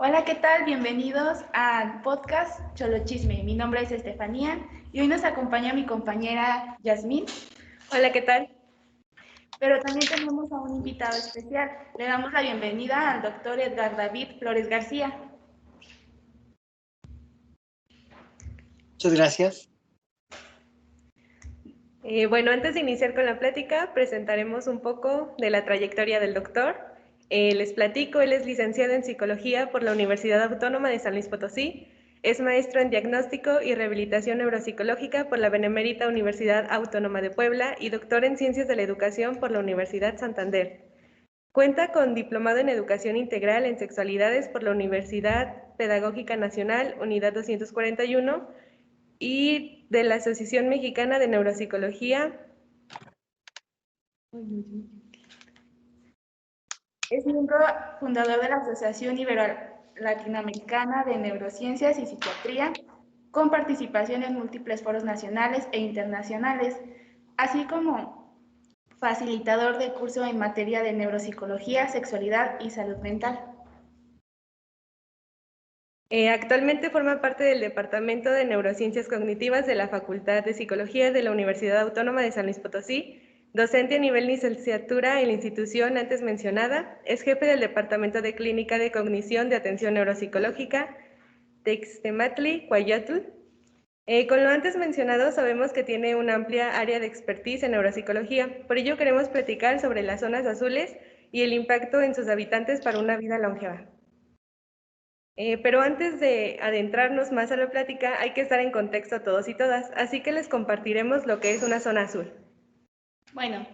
Hola, ¿qué tal? Bienvenidos al podcast Cholo Chisme. Mi nombre es Estefanía y hoy nos acompaña mi compañera Yasmín. Hola, ¿qué tal? Pero también tenemos a un invitado especial. Le damos la bienvenida al doctor Edgar David Flores García. Muchas gracias. Bueno, antes de iniciar con la plática, presentaremos un poco de la trayectoria del doctor. Les platico, él es licenciado en Psicología por la Universidad Autónoma de San Luis Potosí, es maestro en Diagnóstico y Rehabilitación Neuropsicológica por la Benemérita Universidad Autónoma de Puebla y doctor en Ciencias de la Educación por la Universidad Santander. Cuenta con diplomado en Educación Integral en Sexualidades por la Universidad Pedagógica Nacional, Unidad 241, y de la Asociación Mexicana de Neuropsicología. Es miembro fundador de la Asociación Ibero-Latinoamericana de Neurociencias y Psiquiatría, con participación en múltiples foros nacionales e internacionales, así como facilitador de curso en materia de neuropsicología, sexualidad y salud mental. Actualmente forma parte del Departamento de Neurociencias Cognitivas de la Facultad de Psicología de la Universidad Autónoma de San Luis Potosí, docente a nivel licenciatura en la institución antes mencionada, es jefe del Departamento de Clínica de Cognición de Atención Neuropsicológica, Textematli, Cuayatl. Con lo antes mencionado, sabemos que tiene una amplia área de expertise en neuropsicología, por ello queremos platicar sobre las zonas azules y el impacto en sus habitantes para una vida longeva. Pero antes de adentrarnos más a la plática, hay que estar en contexto todos y todas, así que les compartiremos lo que es una zona azul. Bueno,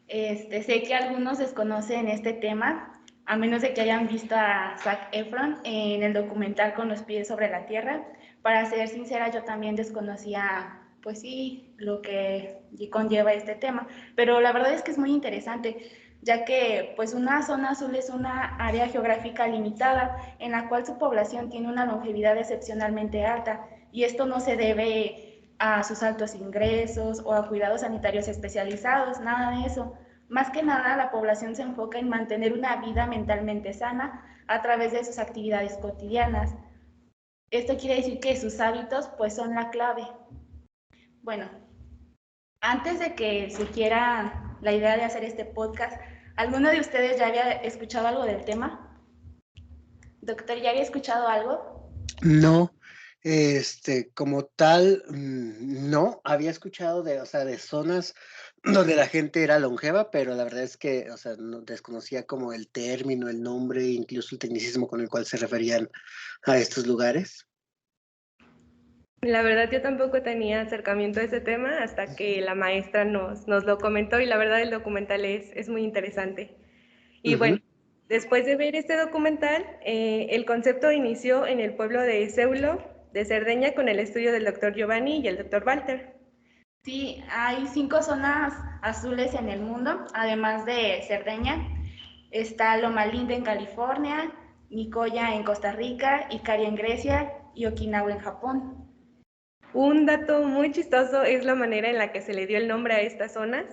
sé que algunos desconocen este tema, a menos de que hayan visto a Zac Efron en el documental Con los pies sobre la tierra. Para ser sincera, yo también desconocía, pues sí, lo que conlleva este tema, pero la verdad es que es muy interesante, ya que pues una zona azul es una área geográfica limitada en la cual su población tiene una longevidad excepcionalmente alta, y esto no se debe a sus altos ingresos o a cuidados sanitarios especializados, nada de eso. Más que nada, la población se enfoca en mantener una vida mentalmente sana a través de sus actividades cotidianas. Esto quiere decir que sus hábitos pues son la clave. Bueno, antes de que surgiera la idea de hacer este podcast, ¿alguno de ustedes ya había escuchado algo del tema? Doctor, ¿ya había escuchado algo? No, como tal, no. Había escuchado de zonas donde la gente era longeva, pero la verdad es que, no desconocía como el término, el nombre, incluso el tecnicismo con el cual se referían a estos lugares. La verdad yo tampoco tenía acercamiento a ese tema hasta que la maestra nos lo comentó, y la verdad el documental es muy interesante. Y bueno, después de ver este documental, el concepto inició en el pueblo de Seulo, de Cerdeña, con el estudio del doctor Giovanni y el doctor Walter. Sí, hay 5 zonas azules en el mundo, además de Cerdeña. Está Loma Linda en California, Nicoya en Costa Rica, Ikaria en Grecia y Okinawa en Japón. Un dato muy chistoso es la manera en la que se le dio el nombre a estas zonas.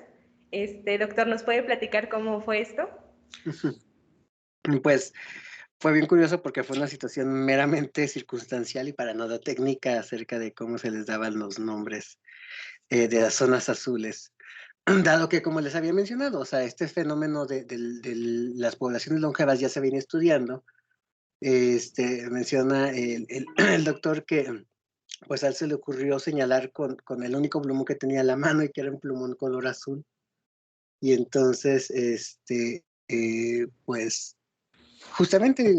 Doctor, ¿nos puede platicar cómo fue esto? Pues fue bien curioso porque fue una situación meramente circunstancial y para nada técnica acerca de cómo se les daban los nombres de las zonas azules. Dado que, como les había mencionado, este fenómeno de las poblaciones longevas ya se viene estudiando. Menciona el doctor que, pues, a él se le ocurrió señalar con el único plumón que tenía a la mano y que era un plumón color azul. Y entonces, pues, justamente,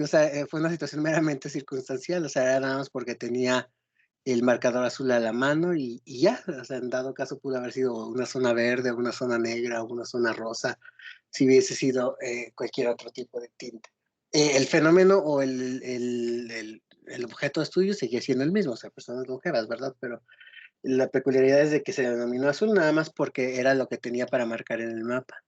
fue una situación meramente circunstancial, era nada más porque tenía el marcador azul a la mano y ya, en dado caso pudo haber sido una zona verde, una zona negra, una zona rosa, si hubiese sido cualquier otro tipo de tinte. El fenómeno o el objeto de estudio seguía siendo el mismo, personas longevas, ¿verdad? Pero la peculiaridad es de que se denominó azul nada más porque era lo que tenía para marcar en el mapa.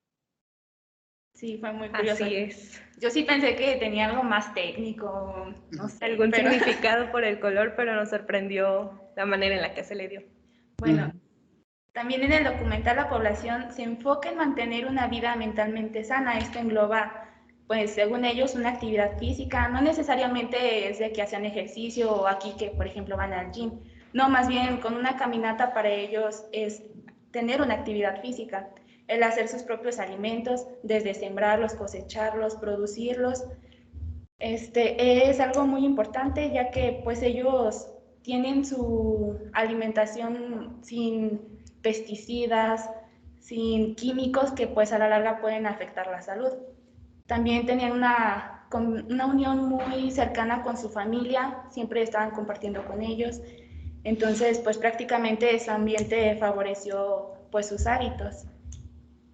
Sí, fue muy curioso. Así es. Yo sí pensé que tenía algo más técnico, no sé. Algún significado por el color, pero nos sorprendió la manera en la que se le dio. Bueno, también en el documental la población se enfoca en mantener una vida mentalmente sana. Esto engloba pues según ellos, una actividad física. No necesariamente es de que hacen ejercicio o aquí que, por ejemplo, van al gym. No, más bien con una caminata para ellos es tener una actividad física, el hacer sus propios alimentos, desde sembrarlos, cosecharlos, producirlos. Es algo muy importante ya que pues ellos tienen su alimentación sin pesticidas, sin químicos que pues a la larga pueden afectar la salud. También tenían una unión muy cercana con su familia, siempre estaban compartiendo con ellos. Entonces, pues prácticamente ese ambiente favoreció pues sus hábitos.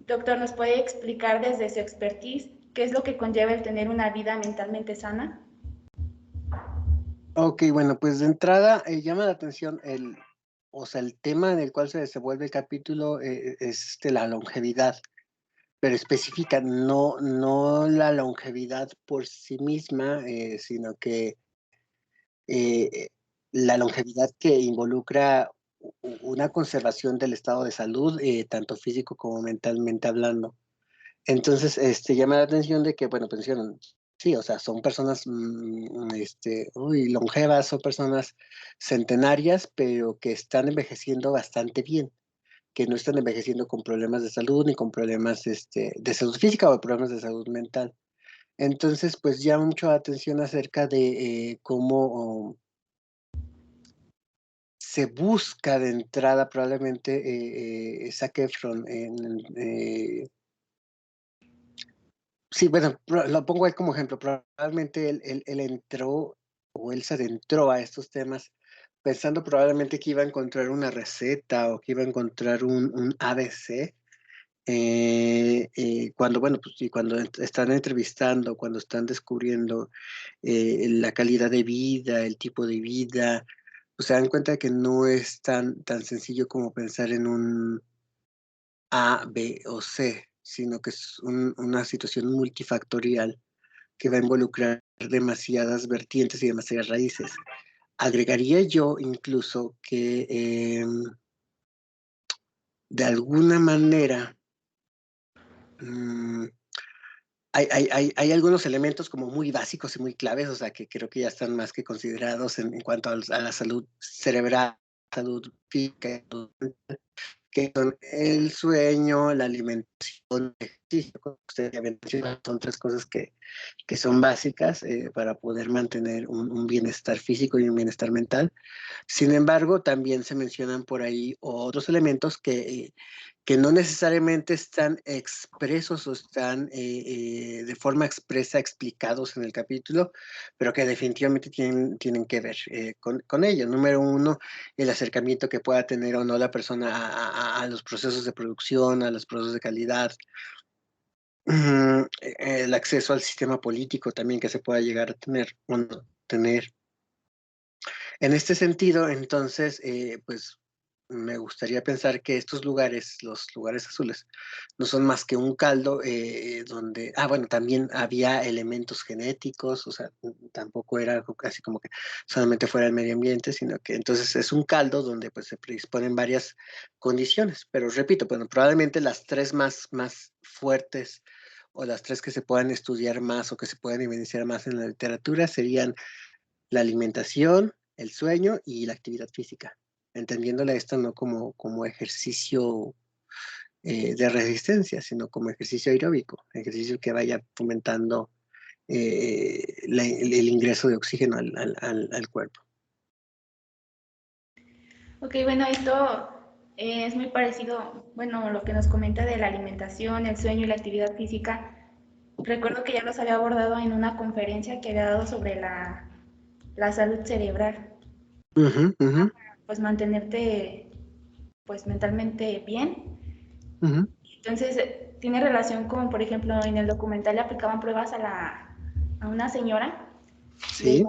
Doctor, ¿nos puede explicar desde su expertise qué es lo que conlleva el tener una vida mentalmente sana? Ok, bueno, pues de entrada llama la atención o sea, el tema en el cual se desenvuelve el capítulo es la longevidad, pero específica, no la longevidad por sí misma, sino que eh, la longevidad que involucra una conservación del estado de salud, tanto físico como mentalmente hablando. Entonces, llama la atención de que, bueno, pensaron, sí, o sea, son personas, longevas, son personas centenarias, pero que están envejeciendo bastante bien, que no están envejeciendo con problemas de salud ni con problemas, de salud física o problemas de salud mental. Entonces, pues llama mucho la atención acerca de cómo se busca de entrada probablemente Zac Efron sí, bueno, lo pongo ahí como ejemplo. Probablemente él entró o él se adentró a estos temas pensando probablemente que iba a encontrar una receta o que iba a encontrar un ABC. Cuando, bueno, pues y cuando están entrevistando, cuando están descubriendo la calidad de vida, el tipo de vida, pues se dan cuenta que no es tan sencillo como pensar en un A, B o C, sino que es una situación multifactorial que va a involucrar demasiadas vertientes y demasiadas raíces. Agregaría yo incluso que de alguna manera mm, hay algunos elementos como muy básicos y muy claves, o sea, que creo que ya están más que considerados en cuanto a la salud cerebral, salud física, que son el sueño, la alimentación, el ejercicio, como usted ya mencionó, son tres cosas que son básicas para poder mantener un bienestar físico y un bienestar mental. Sin embargo, también se mencionan por ahí otros elementos que no necesariamente están expresos o están de forma expresa explicados en el capítulo, pero que definitivamente tienen que ver con ello. Número uno, el acercamiento que pueda tener o no la persona a los procesos de producción, a los procesos de calidad, el acceso al sistema político también que se pueda llegar a tener o no tener. En este sentido, entonces, pues me gustaría pensar que estos lugares, los lugares azules, no son más que un caldo donde, bueno, también había elementos genéticos, o sea, tampoco era algo casi como que solamente fuera el medio ambiente, sino que entonces es un caldo donde pues se predisponen varias condiciones. Pero repito, bueno, probablemente las tres más fuertes o las tres que se puedan estudiar más o que se puedan evidenciar más en la literatura serían la alimentación, el sueño y la actividad física, entendiéndole esto no como ejercicio de resistencia, sino como ejercicio aeróbico, ejercicio que vaya fomentando el ingreso de oxígeno al cuerpo. Ok, bueno, esto es muy parecido, bueno, lo que nos comenta de la alimentación, el sueño y la actividad física. Recuerdo que ya los había abordado en una conferencia que había dado sobre la salud cerebral, Ujú, ujú, pues mantenerte pues mentalmente bien. ujú. Entonces, tiene relación con, por ejemplo, en el documental le aplicaban pruebas a una señora de Sí,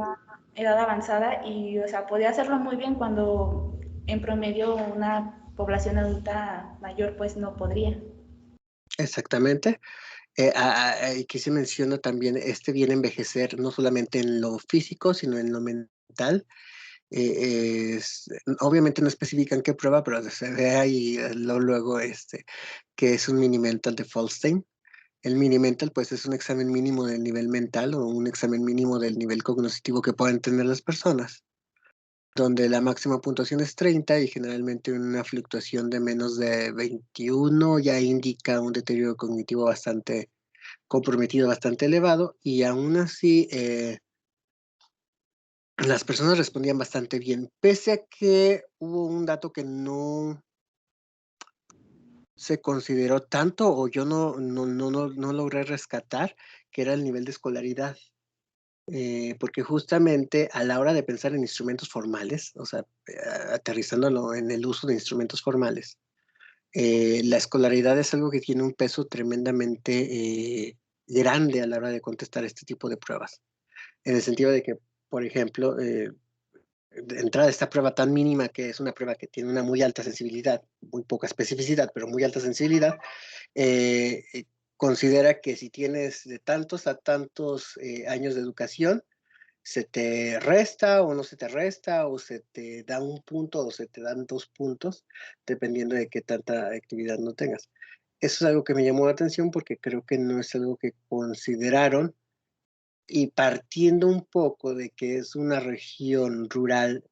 edad avanzada y, o sea, podía hacerlo muy bien cuando en promedio una población adulta mayor pues no podría. exactamente. Aquí se menciona también este bien envejecer no solamente en lo físico, sino en lo mental. Obviamente no especifican qué prueba, pero se ve ahí luego que es un mini mental de Folstein, El Mini-Mental, pues, es un examen mínimo del nivel mental o un examen mínimo del nivel cognitivo que pueden tener las personas, donde la máxima puntuación es 30 y generalmente una fluctuación de menos de 21 ya indica un deterioro cognitivo bastante comprometido, bastante elevado, y aún así las personas respondían bastante bien, pese a que hubo un dato que no se consideró tanto o yo no logré rescatar, que era el nivel de escolaridad. Porque justamente a la hora de pensar en instrumentos formales, o sea, aterrizándolo en el uso de instrumentos formales, la escolaridad es algo que tiene un peso tremendamente grande a la hora de contestar este tipo de pruebas. En el sentido de que, por ejemplo, de entrada esta prueba tan mínima, que es una prueba que tiene una muy alta sensibilidad, muy poca especificidad, pero muy alta sensibilidad, eh, eh, considera que si tienes de tantos a tantos años de educación, se te resta o no se te resta, o se te da un punto o se te dan 2 puntos, dependiendo de qué tanta actividad no tengas. Eso es algo que me llamó la atención porque creo que no es algo que consideraron, y partiendo un poco de que es una región rural,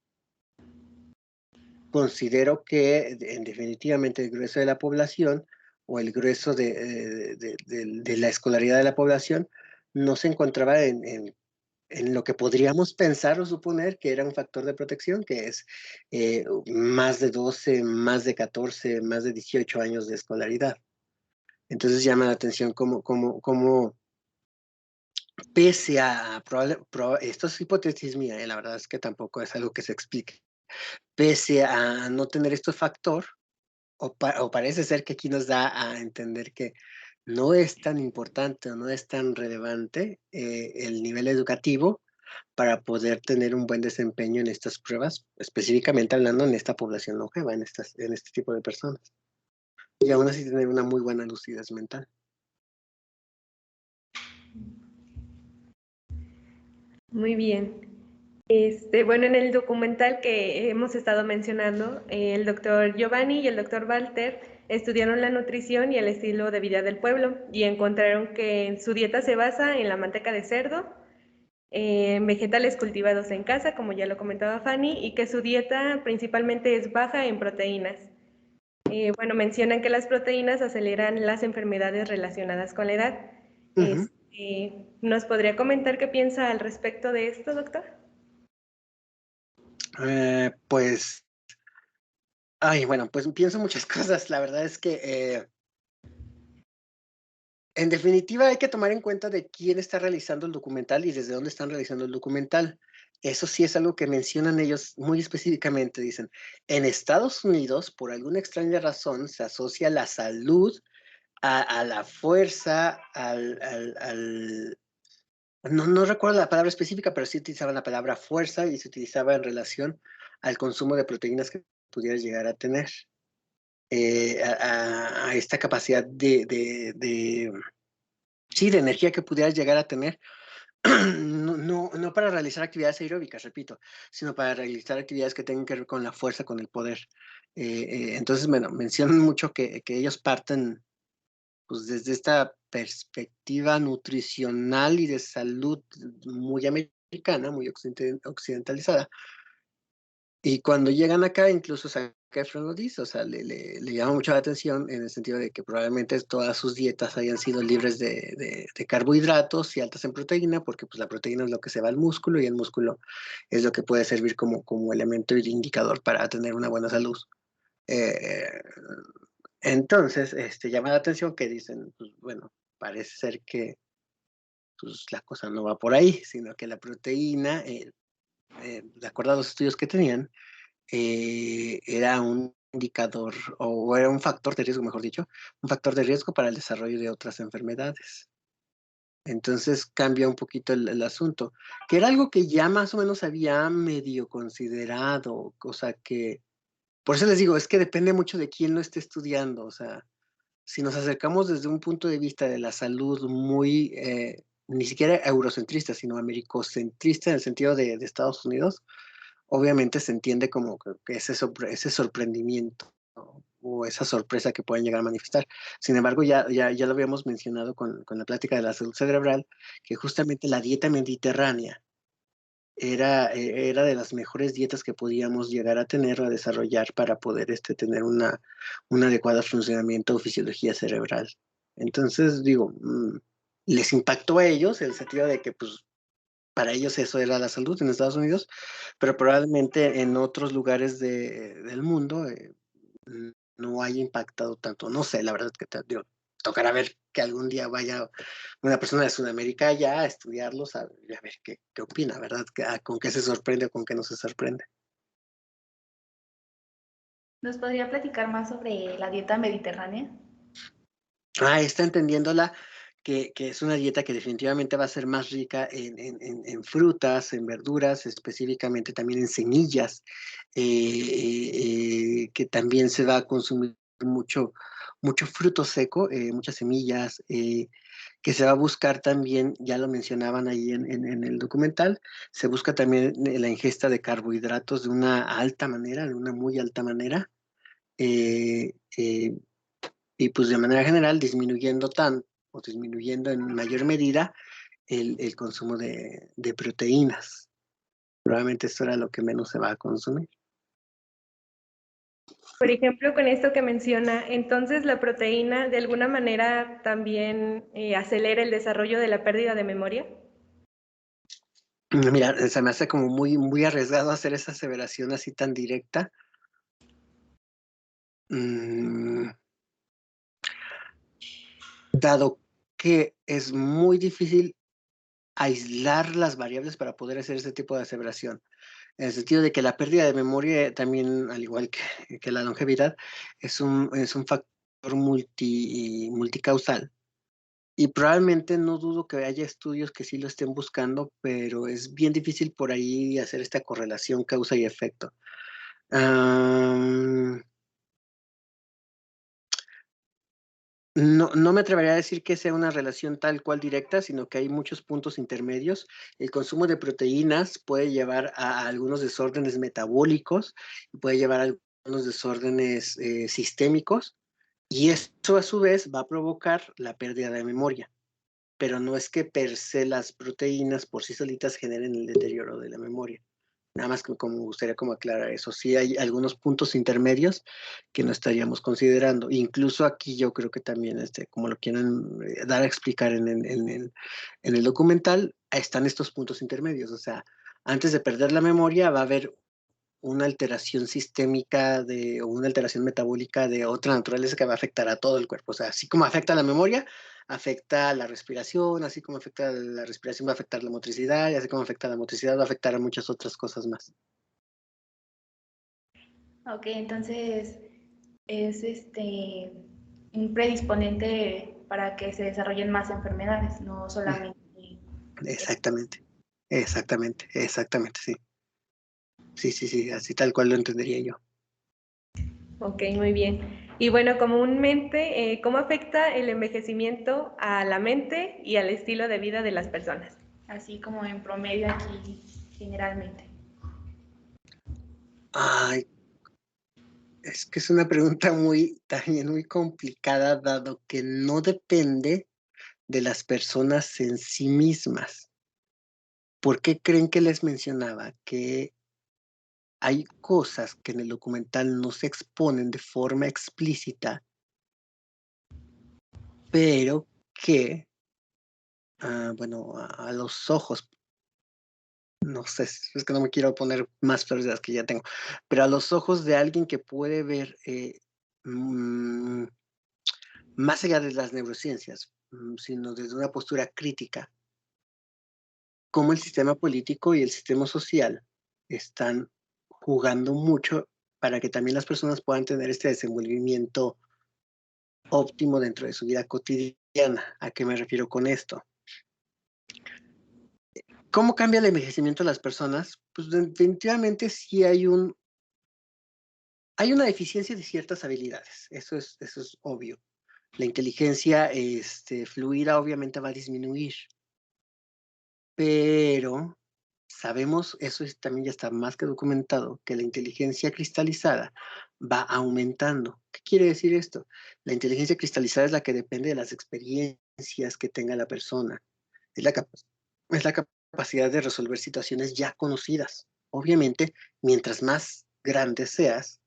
considero que en definitivamente el grueso de la población o el grueso de la escolaridad de la población no se encontraba en lo que podríamos pensar o suponer que era un factor de protección, que es más de 12, más de 14, más de 18 años de escolaridad. Entonces llama la atención cómo pese a, esto es hipótesis mía, la verdad es que tampoco es algo que se explique, pese a no tener este factor, o parece ser que aquí nos da a entender que no es tan importante o no es tan relevante el nivel educativo para poder tener un buen desempeño en estas pruebas, específicamente hablando en esta población longeva, en este tipo de personas. Y aún así tener una muy buena lucidez mental. Muy bien. Bueno, en el documental que hemos estado mencionando, el doctor Giovanni y el doctor Walter estudiaron la nutrición y el estilo de vida del pueblo y encontraron que su dieta se basa en la manteca de cerdo, vegetales cultivados en casa, como ya lo comentaba Fanny, y que su dieta principalmente es baja en proteínas. Bueno, mencionan que las proteínas aceleran las enfermedades relacionadas con la edad. Ujú. ¿Nos podría comentar qué piensa al respecto de esto, doctor? Pues, ay, bueno, pues pienso muchas cosas. La verdad es que en definitiva, hay que tomar en cuenta de quién está realizando el documental y desde dónde están realizando el documental. Eso sí es algo que mencionan ellos muy específicamente. Dicen, en Estados Unidos, por alguna extraña razón, se asocia la salud a la fuerza, no recuerdo la palabra específica, pero sí utilizaban la palabra fuerza y se utilizaba en relación al consumo de proteínas que pudieras llegar a tener. A esta capacidad sí, de energía que pudieras llegar a tener, no para realizar actividades aeróbicas, repito, sino para realizar actividades que tengan que ver con la fuerza, con el poder. Entonces, bueno, mencionan mucho que ellos parten pues, desde esta perspectiva nutricional y de salud muy americana, muy occidentalizada, y cuando llegan acá, incluso Zac Efron lo dice, o sea, le llama mucho la atención en el sentido de que probablemente todas sus dietas hayan sido libres de carbohidratos y altas en proteína, porque pues la proteína es lo que se va al músculo y el músculo es lo que puede servir como elemento y indicador para tener una buena salud. Eh, entonces, llama la atención que dicen, pues bueno, parece ser que pues, la cosa no va por ahí, sino que la proteína, de acuerdo a los estudios que tenían, era un indicador o era un factor de riesgo, mejor dicho, un factor de riesgo para el desarrollo de otras enfermedades. Entonces cambia un poquito el asunto, que era algo que ya más o menos había medio considerado, cosa que, por eso les digo, es que depende mucho de quién lo esté estudiando, o sea, si nos acercamos desde un punto de vista de la salud muy, ni siquiera eurocentrista, sino americocentrista en el sentido de Estados Unidos, obviamente se entiende como que ese sorprendimiento, ¿no? o esa sorpresa que pueden llegar a manifestar. Sin embargo, ya lo habíamos mencionado con la plática de la salud cerebral, que justamente la dieta mediterránea era de las mejores dietas que podíamos llegar a tener o a desarrollar para poder tener un adecuado funcionamiento o fisiología cerebral. Entonces, digo, les impactó a ellos el sentido de que, pues, para ellos eso era la salud en Estados Unidos, pero probablemente en otros lugares del mundo no haya impactado tanto. No sé, la verdad es que digo, tocará ver que algún día vaya una persona de Sudamérica ya a estudiarlos, a ver qué opina, ¿verdad? Con qué se sorprende o con qué no se sorprende. ¿Nos podría platicar más sobre la dieta mediterránea? Está entendiéndola que es una dieta que definitivamente va a ser más rica en frutas, en verduras, específicamente también en semillas, que también se va a consumir mucho fruto seco, muchas semillas, que se va a buscar también, ya lo mencionaban ahí en el documental, se busca también la ingesta de carbohidratos de una alta manera, de una muy alta manera. eh, eh, y pues de manera general disminuyendo en mayor medida el consumo de proteínas. Probablemente esto era lo que menos se va a consumir. Por ejemplo, con esto que menciona, entonces la proteína de alguna manera también acelera el desarrollo de la pérdida de memoria. Mira, se me hace como muy arriesgado hacer esa aseveración así tan directa. Mm, Dado que es muy difícil aislar las variables para poder hacer ese tipo de aseveración. En el sentido de que la pérdida de memoria, también, al igual que la longevidad, es un factor multicausal. Y probablemente no dudo que haya estudios que sí lo estén buscando, pero es bien difícil por ahí hacer esta correlación causa y efecto. Am, no me atrevería a decir que sea una relación tal cual directa, sino que hay muchos puntos intermedios. El consumo de proteínas puede llevar a algunos desórdenes metabólicos, puede llevar a algunos desórdenes sistémicos, y esto a su vez va a provocar la pérdida de memoria. Pero no es que per se las proteínas por sí solitas generen el deterioro de la memoria. Nada más que como me gustaría como aclarar eso. Sí hay algunos puntos intermedios que no estaríamos considerando. Incluso aquí yo creo que también, como lo quieren dar a explicar en el documental, están estos puntos intermedios. O sea, antes de perder la memoria va a haber una alteración sistémica o una alteración metabólica de otra naturaleza que va a afectar a todo el cuerpo. O sea, así como afecta a la memoria, afecta a la respiración, así como afecta a la respiración va a afectar la motricidad, y así como afecta a la motricidad va a afectar a muchas otras cosas más. Ok, entonces es un predisponente para que se desarrollen más enfermedades, no solamente. Exactamente, exactamente, sí. Sí, así tal cual lo entendería yo. Ok, muy bien. Y bueno, comúnmente, ¿cómo afecta el envejecimiento a la mente y al estilo de vida de las personas? Así como en promedio aquí generalmente. Ay, es que es una pregunta también muy complicada, dado que no depende de las personas en sí mismas. ¿Por qué creen que les mencionaba que hay cosas que en el documental no se exponen de forma explícita, pero que, bueno, a los ojos, no sé, es que no me quiero poner más flores de las que ya tengo, pero a los ojos de alguien que puede ver mm, más allá de las neurociencias, sino desde una postura crítica, cómo el sistema político y el sistema social están jugando mucho para que también las personas puedan tener este desenvolvimiento óptimo dentro de su vida cotidiana. ¿A qué me refiero con esto? ¿Cómo cambia el envejecimiento de las personas? Pues definitivamente sí hay una deficiencia de ciertas habilidades, eso es obvio. La inteligencia fluida obviamente va a disminuir, pero sabemos, también ya está más que documentado, que la inteligencia cristalizada va aumentando. ¿Qué quiere decir esto? La inteligencia cristalizada es la que depende de las experiencias que tenga la persona. Es la, es la capacidad de resolver situaciones ya conocidas. Obviamente, mientras más grande seas,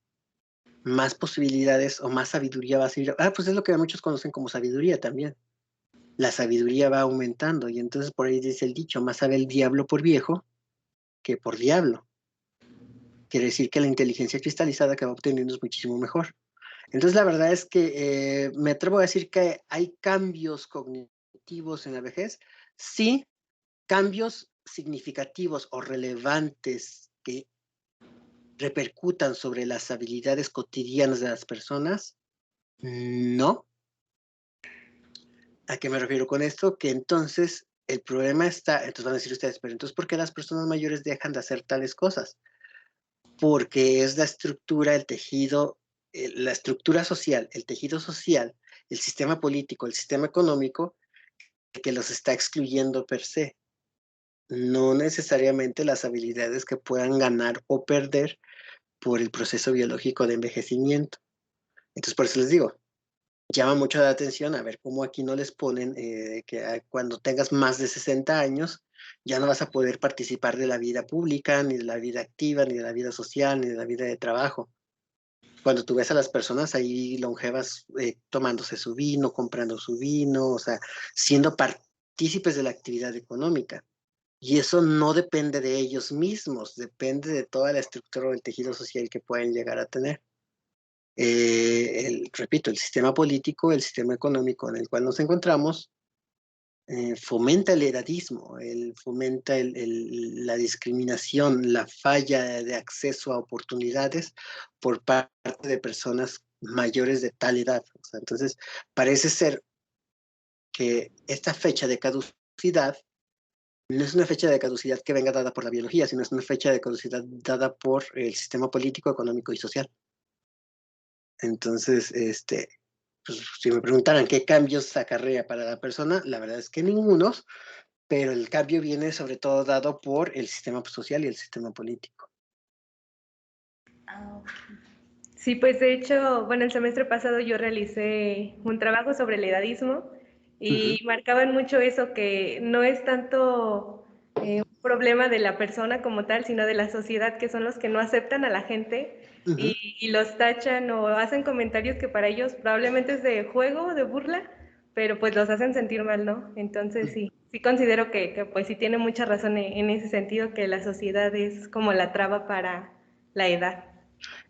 más posibilidades o más sabiduría vas a ir. Pues es lo que muchos conocen como sabiduría también. La sabiduría va aumentando y entonces por ahí dice el dicho, más sabe el diablo por viejo que por diablo. Quiere decir que la inteligencia cristalizada que va obteniendo es muchísimo mejor. Entonces la verdad es que me atrevo a decir que hay cambios cognitivos en la vejez, sí, cambios significativos o relevantes que repercutan sobre las habilidades cotidianas de las personas, no. ¿A qué me refiero con esto? Que entonces el problema está, entonces van a decir ustedes, pero entonces ¿por qué las personas mayores dejan de hacer tales cosas? Porque es la estructura, el tejido, la estructura social, el tejido social, el sistema político, el sistema económico, que los está excluyendo per se. No necesariamente las habilidades que puedan ganar o perder por el proceso biológico de envejecimiento. Entonces, por eso les digo, llama mucho la atención a ver cómo aquí no les ponen que cuando tengas más de 60 años ya no vas a poder participar de la vida pública, ni de la vida activa, ni de la vida social, ni de la vida de trabajo. Cuando tú ves a las personas ahí longevas tomándose su vino, comprando su vino, o sea, siendo partícipes de la actividad económica. Y eso no depende de ellos mismos, depende de toda la estructura del tejido social que pueden llegar a tener. Repito, el sistema político, el sistema económico en el cual nos encontramos, fomenta el edadismo, fomenta la discriminación, la falla de acceso a oportunidades por parte de personas mayores de tal edad. O sea, entonces, parece ser que esta fecha de caducidad no es una fecha de caducidad que venga dada por la biología, sino es una fecha de caducidad dada por el sistema político, económico y social. Entonces, pues, si me preguntaran qué cambios acarrea para la persona, la verdad es que ningunos, pero el cambio viene sobre todo dado por el sistema social y el sistema político. Ah, ok. Sí, pues de hecho, bueno, el semestre pasado yo realicé un trabajo sobre el edadismo Ujú, y marcaban mucho eso, que no es tanto un problema de la persona como tal, sino de la sociedad, que son los que no aceptan a la gente ujú. y los tachan o hacen comentarios que para ellos probablemente es de juego, de burla, pero pues los hacen sentir mal, ¿no? Entonces sí, sí considero que pues sí tiene mucha razón en ese sentido, que la sociedad es como la traba para la edad.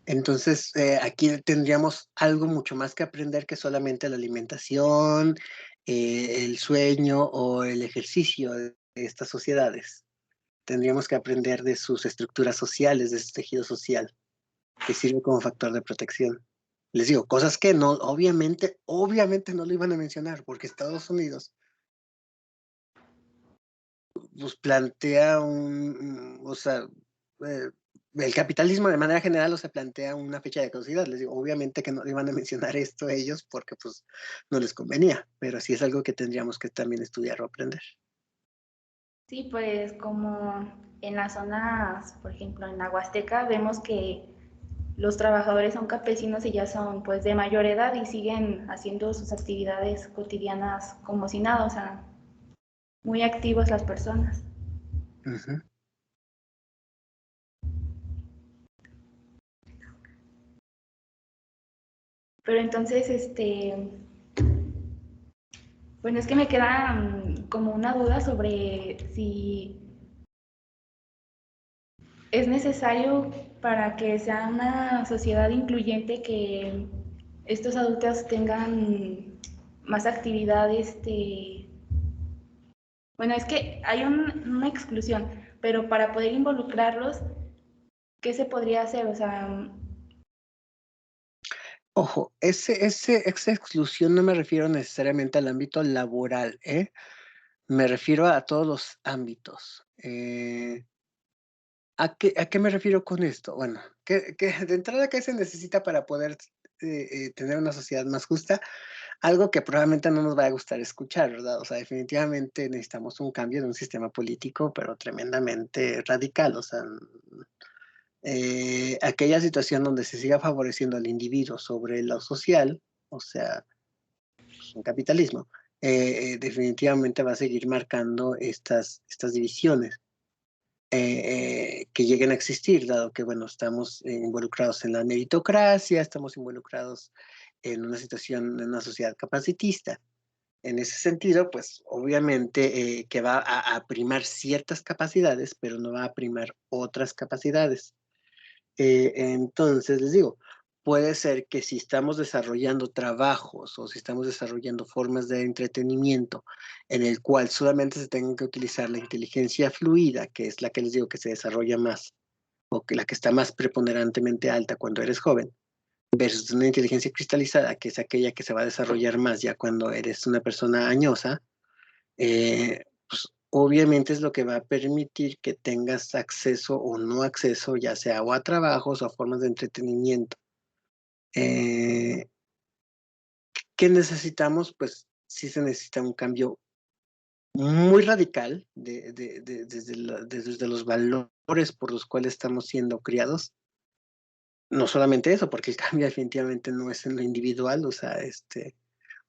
Entonces, aquí tendríamos algo mucho más que aprender que solamente la alimentación, el sueño o el ejercicio de estas sociedades. Tendríamos que aprender de sus estructuras sociales, de su tejido social, que sirve como factor de protección. Les digo, cosas que no, obviamente no lo iban a mencionar, porque Estados Unidos pues plantea o sea, eh, el capitalismo de manera general, o sea, plantea una fecha de caducidad. Les digo, obviamente que no iban a mencionar esto ellos porque pues no les convenía, pero sí es algo que tendríamos que también estudiar o aprender. Sí, pues como en las zonas, por ejemplo, en la Huasteca, vemos que los trabajadores son campesinos y ya son pues de mayor edad y siguen haciendo sus actividades cotidianas como si nada, o sea, muy activos las personas. Ujú. Pero entonces, bueno, es que me queda como una duda sobre si es necesario para que sea una sociedad incluyente que estos adultos tengan más actividad, bueno, es que hay una exclusión, pero para poder involucrarlos, ¿qué se podría hacer? O sea, Ojo, esa exclusión no me refiero necesariamente al ámbito laboral, ¿eh? Me refiero a todos los ámbitos. ¿A qué me refiero con esto? Bueno, que de entrada, ¿qué se necesita para poder tener una sociedad más justa? algo que probablemente no nos va a gustar escuchar, ¿verdad? O sea, definitivamente necesitamos un cambio de un sistema político, pero tremendamente radical. O sea, aquella situación donde se siga favoreciendo al individuo sobre lo social, o sea, pues, un capitalismo, definitivamente va a seguir marcando estas divisiones. Que lleguen a existir, dado que, bueno, estamos involucrados en la meritocracia, estamos involucrados en una situación, en una sociedad capacitista. En ese sentido, pues obviamente que va a primar ciertas capacidades, pero no va a primar otras capacidades. Entonces, les digo, puede ser que si estamos desarrollando trabajos o si estamos desarrollando formas de entretenimiento en el cual solamente se tenga que utilizar la inteligencia fluida, que es la que les digo que se desarrolla más, o que la que está más preponderantemente alta cuando eres joven, versus una inteligencia cristalizada, que es aquella que se va a desarrollar más ya cuando eres una persona añosa, pues obviamente es lo que va a permitir que tengas acceso o no acceso, ya sea o a trabajos o a formas de entretenimiento. Eh, ¿Qué necesitamos? Pues sí se necesita un cambio muy radical desde los valores por los cuales estamos siendo criados. No solamente eso, porque el cambio definitivamente no es en lo individual, o sea,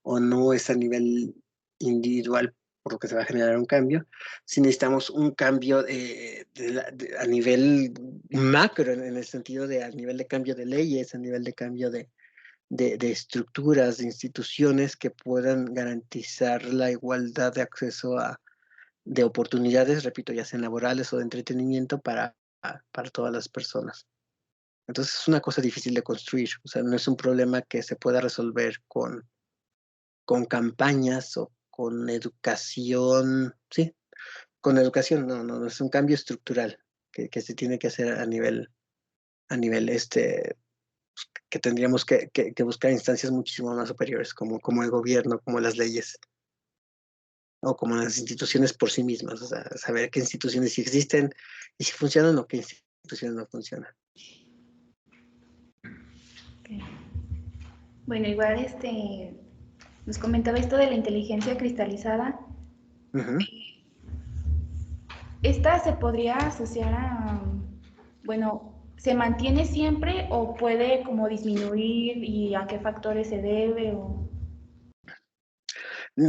o no es a nivel individual por lo que se va a generar un cambio, si necesitamos un cambio a nivel macro, en el sentido de a nivel de cambio de leyes, a nivel de cambio de estructuras, de instituciones que puedan garantizar la igualdad de acceso de oportunidades, repito, ya sean laborales o de entretenimiento para todas las personas. Entonces es una cosa difícil de construir, o sea, no es un problema que se pueda resolver con campañas o con educación, sí, con educación, no es un cambio estructural que se tiene que hacer a nivel que tendríamos que buscar instancias muchísimo más superiores, como el gobierno, como las leyes, o como las instituciones por sí mismas, o sea, saber qué instituciones sí existen y si funcionan o qué instituciones no funcionan. Okay. Bueno, igual nos comentaba esto de la inteligencia cristalizada. Ujú. ¿Esta se podría asociar a, bueno, se mantiene siempre o puede como disminuir y a qué factores se debe? O...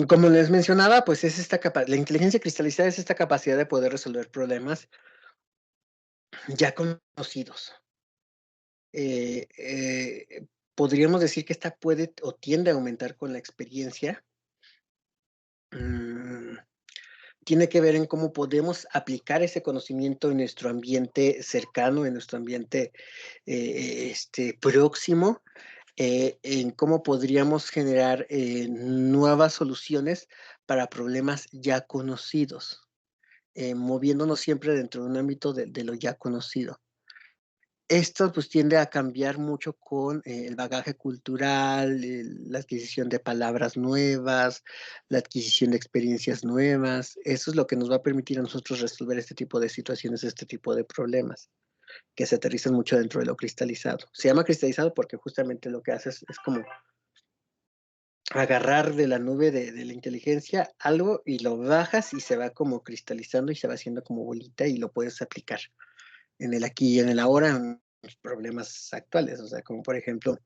Como les mencionaba, pues es la inteligencia cristalizada es esta capacidad de poder resolver problemas ya conocidos. Podríamos decir que esta puede o tiende a aumentar con la experiencia. Mm, Tiene que ver en cómo podemos aplicar ese conocimiento en nuestro ambiente cercano, en nuestro ambiente próximo, en cómo podríamos generar nuevas soluciones para problemas ya conocidos, moviéndonos siempre dentro de un ámbito de lo ya conocido. Esto pues tiende a cambiar mucho con el bagaje cultural, la adquisición de palabras nuevas, la adquisición de experiencias nuevas. Eso es lo que nos va a permitir a nosotros resolver este tipo de situaciones, este tipo de problemas, que se aterrizan mucho dentro de lo cristalizado. Se llama cristalizado porque justamente lo que hace es como agarrar de la nube de la inteligencia algo y lo bajas y se va como cristalizando y se va haciendo como bolita y lo puedes aplicar en el aquí y en el ahora, en los problemas actuales, o sea, como por ejemplo,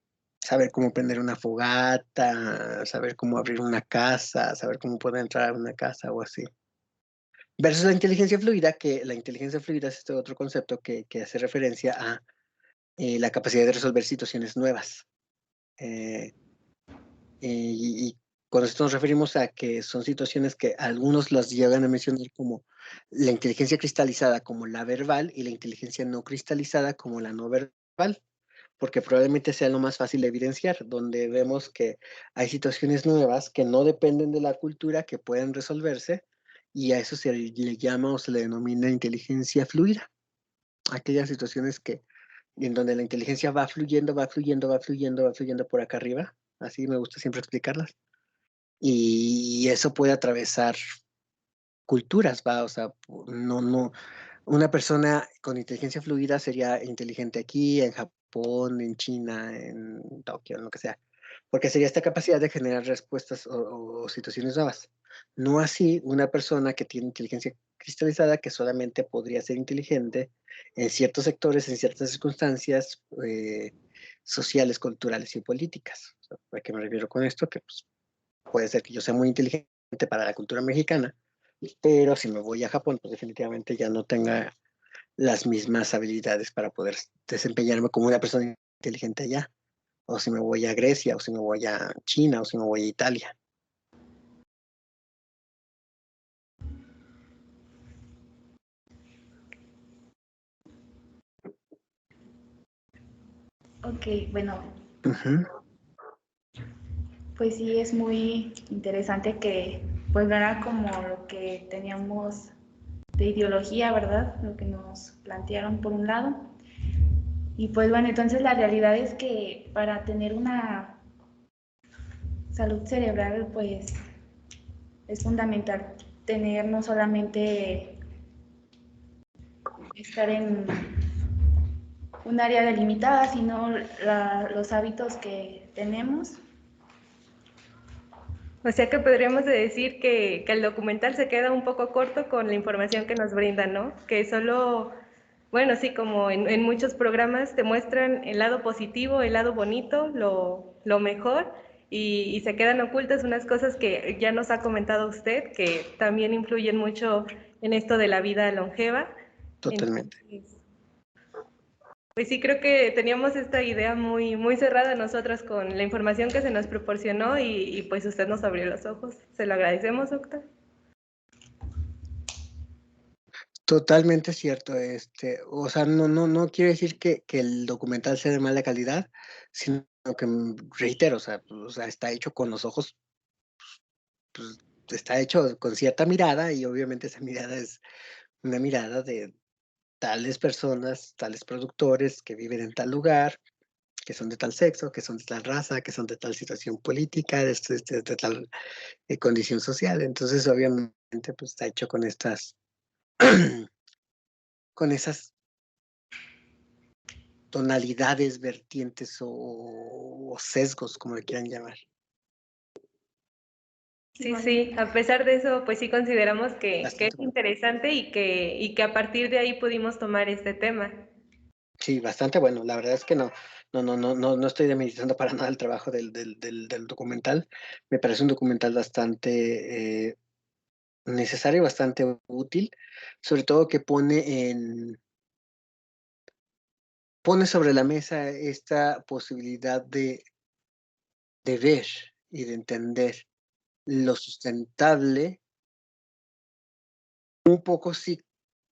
saber cómo prender una fogata, saber cómo abrir una casa, saber cómo poder entrar a una casa o así. Versus la inteligencia fluida, que la inteligencia fluida es este otro concepto que hace referencia a la capacidad de resolver situaciones nuevas. Eh, y con esto nos referimos a que son situaciones que algunos las llegan a mencionar como la inteligencia cristalizada como la verbal y la inteligencia no cristalizada como la no verbal, porque probablemente sea lo más fácil de evidenciar, donde vemos que hay situaciones nuevas que no dependen de la cultura, que pueden resolverse, y a eso se le llama o se le denomina inteligencia fluida. Aquellas situaciones en donde la inteligencia va fluyendo, va fluyendo, va fluyendo, va fluyendo por acá arriba. Así me gusta siempre explicarlas. Y eso puede atravesar culturas, ¿va? O sea, no, una persona con inteligencia fluida sería inteligente aquí, en Japón, en China, en Tokio, en lo que sea. porque sería esta capacidad de generar respuestas o situaciones nuevas. No así una persona que tiene inteligencia cristalizada, que solamente podría ser inteligente en ciertos sectores, en ciertas circunstancias sociales, culturales y políticas. O sea, ¿a qué me refiero con esto? Que pues, puede ser que yo sea muy inteligente para la cultura mexicana, pero si me voy a Japón, pues definitivamente ya no tenga las mismas habilidades para poder desempeñarme como una persona inteligente allá. O si me voy a Grecia, o si me voy a China, o si me voy a Italia. Ok, bueno, Ujú. pues sí es muy interesante que pues no era como lo que teníamos de ideología, ¿verdad? Lo que nos plantearon por un lado. Y pues bueno, entonces la realidad es que para tener una salud cerebral, pues es fundamental tener no solamente estar en un área delimitada, sino los hábitos que tenemos. O sea que podríamos decir que el documental se queda un poco corto con la información que nos brinda, ¿no? Que solo, bueno, sí, como en muchos programas te muestran el lado positivo, el lado bonito, lo mejor, y se quedan ocultas unas cosas que ya nos ha comentado usted, que también influyen mucho en esto de la vida longeva. Totalmente. Entonces, pues sí, creo que teníamos esta idea muy cerrada nosotras con la información que se nos proporcionó y pues usted nos abrió los ojos. Se lo agradecemos, doctor. Totalmente cierto. O sea, no quiere decir que el documental sea de mala calidad, sino que, reitero, o sea, está hecho con los ojos, pues, está hecho con cierta mirada y obviamente esa mirada es una mirada de tales personas, tales productores que viven en tal lugar, que son de tal sexo, que son de tal raza, que son de tal situación política, de tal condición social. Entonces, obviamente, pues está hecho con con esas tonalidades, vertientes o sesgos, como le quieran llamar. Sí, sí, a pesar de eso, pues sí consideramos que Bastante es bueno. interesante y que a partir de ahí pudimos tomar este tema. Sí, bastante bueno. La verdad es que no estoy demeritando para nada el trabajo del documental. Me parece un documental bastante necesario, bastante útil, sobre todo que pone sobre la mesa esta posibilidad de ver y de entender lo sustentable, un poco sí,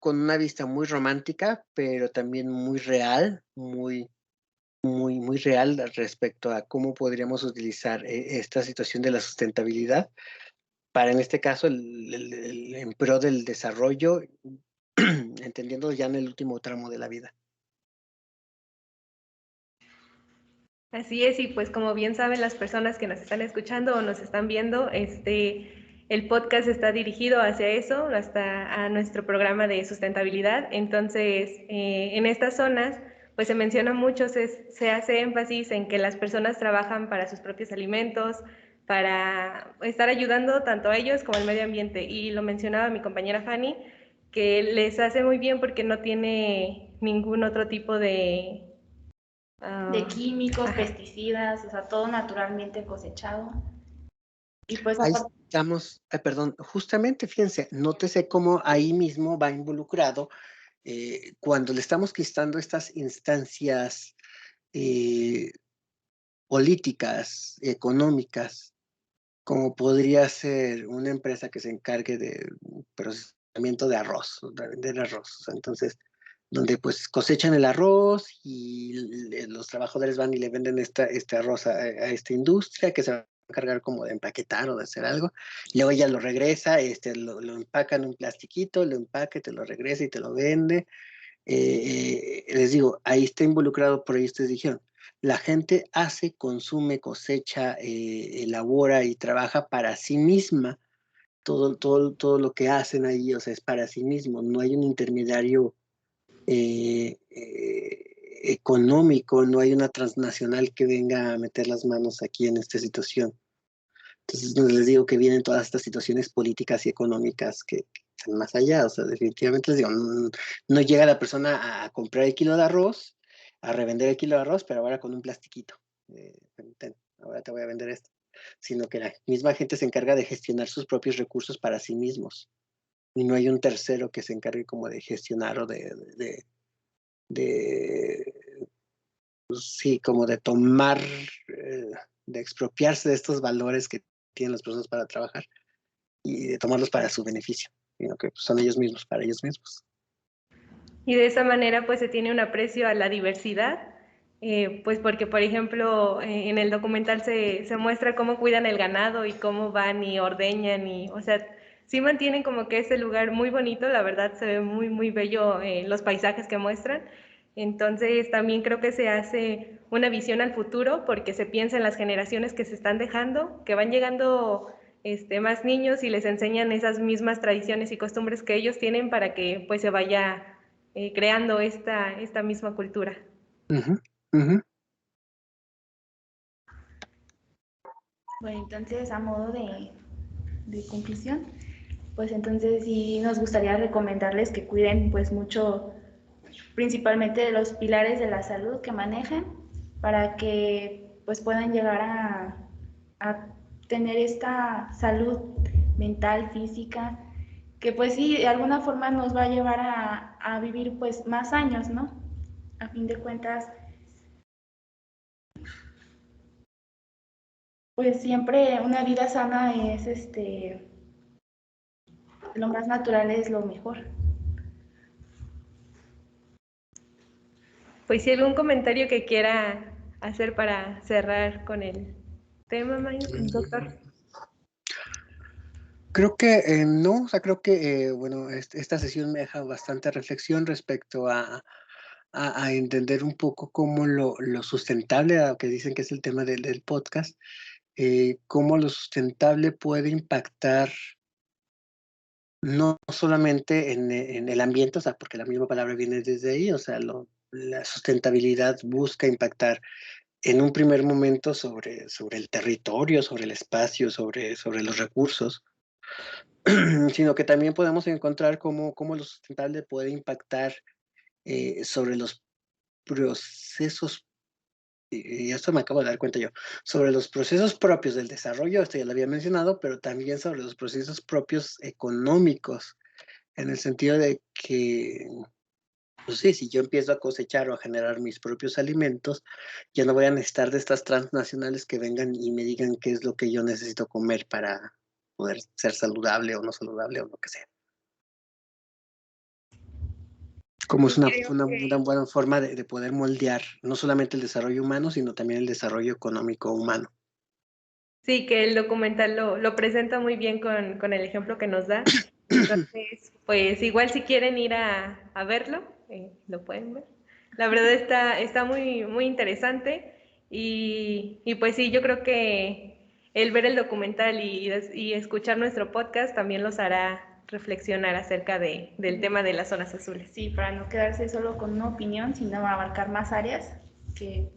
con una vista muy romántica, pero también muy real, muy real respecto a cómo podríamos utilizar esta situación de la sustentabilidad para, en este caso, en pro del desarrollo, entendiendo ya en el último tramo de la vida. Así es, y pues como bien saben las personas que nos están escuchando o nos están viendo, el podcast está dirigido hacia eso, hasta a nuestro programa de sustentabilidad. Entonces, en estas zonas, pues se menciona mucho, se hace énfasis en que las personas trabajan para sus propios alimentos, para estar ayudando tanto a ellos como al medio ambiente. Y lo mencionaba mi compañera Fanny, que les hace muy bien porque no tiene ningún otro tipo de De químicos, ajá. pesticidas, o sea, todo naturalmente cosechado. Y pues Ahí estamos, perdón, justamente, fíjense, nótese cómo ahí mismo va involucrado cuando le estamos quitando estas instancias eh, políticas, económicas, como podría ser una empresa que se encargue de procesamiento de arroz, de vender arroz. O sea, entonces, donde pues cosechan el arroz y los trabajadores van y le venden este arroz a esta industria que se va a encargar como de empaquetar o de hacer algo. Y luego ella lo regresa, lo empaca en un plastiquito, lo empaca y te lo regresa y te lo vende. Les digo, ahí está involucrado, por ahí ustedes dijeron, la gente hace, consume, cosecha, elabora y trabaja para sí misma. Todo lo que hacen ahí, o sea, es para sí mismo. No hay un intermediario económico, no hay una transnacional que venga a meter las manos aquí en esta situación. Entonces les digo que vienen todas estas situaciones políticas y económicas que están más allá. O sea, definitivamente les digo, no llega la persona a comprar el kilo de arroz, a revender el kilo de arroz, pero ahora con un plastiquito. Ahora te voy a vender esto. Sino que la misma gente se encarga de gestionar sus propios recursos para sí mismos. Y no hay un tercero que se encargue como de gestionar o sí, como de tomar, de expropiarse de estos valores que tienen las personas para trabajar y de tomarlos para su beneficio, sino que son ellos mismos, para ellos mismos. Y de esa manera pues se tiene un aprecio a la diversidad, pues porque por ejemplo en el documental se muestra cómo cuidan el ganado y cómo van y ordeñan y, o sea, sí mantienen como que ese lugar muy bonito, la verdad se ve muy muy bello los paisajes que muestran. Entonces también creo que se hace una visión al futuro porque se piensa en las generaciones que se están dejando, que van llegando más niños y les enseñan esas mismas tradiciones y costumbres que ellos tienen para que pues se vaya creando esta misma cultura. Uh-huh, uh-huh. Bueno, entonces a modo de conclusión, pues entonces sí nos gustaría recomendarles que cuiden pues mucho, principalmente de los pilares de la salud que manejan, para que pues puedan llegar a tener esta salud mental, física, que pues sí, de alguna forma nos va a llevar a vivir pues más años, ¿no? A fin de cuentas, pues siempre una vida sana es lo más natural, es lo mejor. Pues si algún comentario que quiera hacer para cerrar con el tema, doctor. Creo que no, o sea, creo que, bueno, esta sesión me deja bastante reflexión respecto a entender un poco cómo lo sustentable, que dicen que es el tema del podcast, cómo lo sustentable puede impactar no solamente en el ambiente, o sea, porque la misma palabra viene desde ahí, o sea, la sustentabilidad busca impactar en un primer momento sobre el territorio, sobre el espacio, sobre los recursos, sino que también podemos encontrar cómo lo sustentable puede impactar sobre los procesos, y esto me acabo de dar cuenta yo, sobre los procesos propios del desarrollo, esto ya lo había mencionado, pero también sobre los procesos propios económicos, en el sentido de que, pues sí, si yo empiezo a cosechar o a generar mis propios alimentos, ya no voy a necesitar de estas transnacionales que vengan y me digan qué es lo que yo necesito comer para poder ser saludable o no saludable o lo que sea. Como es Y creo una buena forma de poder moldear no solamente el desarrollo humano, sino también el desarrollo económico humano. sí, que el documental lo presenta muy bien con el ejemplo que nos da. Entonces, pues igual si quieren ir a verlo, lo pueden ver. La verdad está muy, muy interesante y pues sí, yo creo que el ver el documental y escuchar nuestro podcast también los hará reflexionar acerca del tema de las zonas azules. Sí, para no quedarse solo con una opinión, sino abarcar más áreas. Que,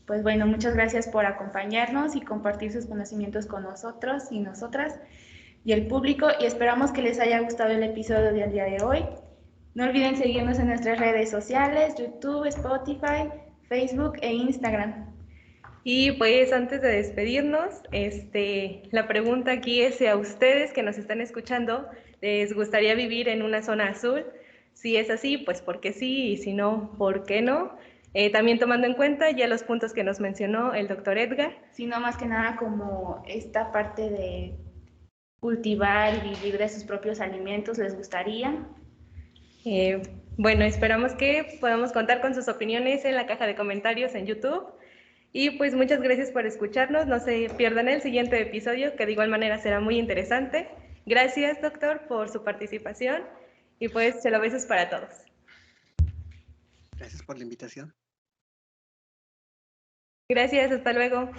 pues bueno, muchas gracias por acompañarnos y compartir sus conocimientos con nosotros y nosotras y el público, y esperamos que les haya gustado el episodio del día de hoy. No olviden seguirnos en nuestras redes sociales, YouTube, Spotify, Facebook e Instagram. Y pues antes de despedirnos, la pregunta aquí es si a ustedes que nos están escuchando les gustaría vivir en una zona azul. Si es así, pues porque sí, y si no, ¿por qué no? También tomando en cuenta ya los puntos que nos mencionó el doctor Edgar. Sino más que nada como esta parte de cultivar y vivir de sus propios alimentos, ¿les gustaría? Bueno, esperamos que podamos contar con sus opiniones en la caja de comentarios en YouTube. Y pues muchas gracias por escucharnos. No se pierdan el siguiente episodio, que de igual manera será muy interesante. Gracias, doctor, por su participación. Y pues, se lo besos para todos. Gracias por la invitación. Gracias, hasta luego.